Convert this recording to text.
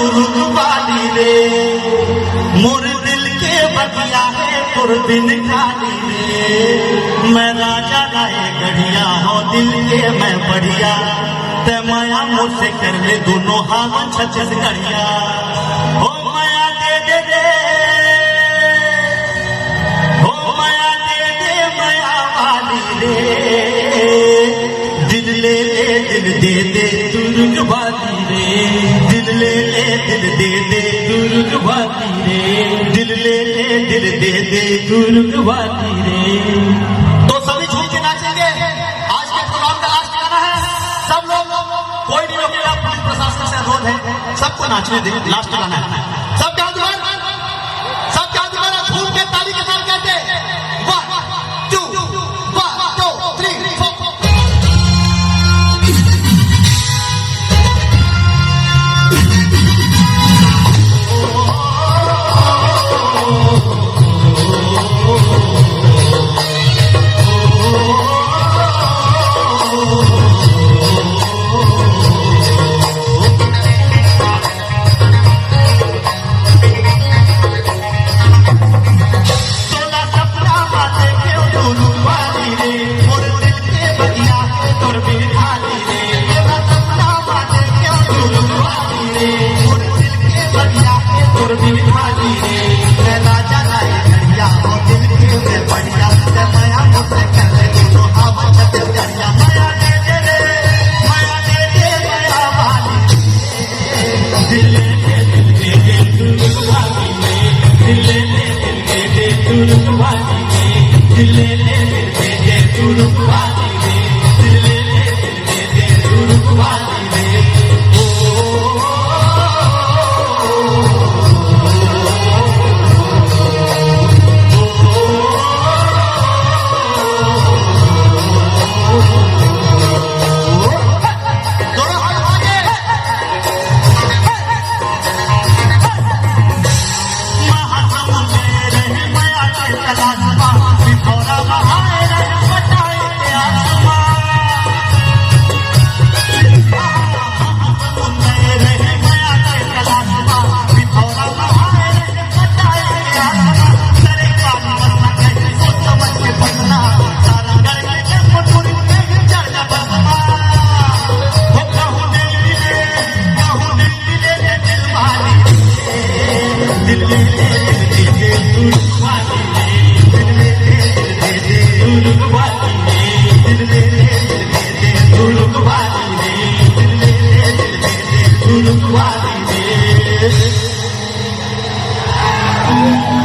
दुर्ग वाली रे, मोर दिल के बतिया है तुर दिन खाली रे। मैं राजा लाए गढ़िया हो दिल के मैं बढ़िया, ते माया मुझसे कर ले दोनों हावन छत्तीसगढ़िया। हो माया दे दे दे, हो माया दे दे माया वाली रे, दिल ले ले दिल दे दे दुर्ग वाली रे, दिल ले ले दिल दे दे दुर्ग वाली रे, दिल ले ले दिल दे दे दुर्ग वाली रे। तो सभी झूम के नाचेंगे। आज के प्रोग्राम का लास्ट गाना है, सब लोग, कोई नहीं रोकेगा, पुलिस प्रशासन से अनुरोध है सबको नाचने देंगे। लास्ट गाना है, सब क्या झूम के ताली के साथ कहते 1 2 1 2 3 4। Why?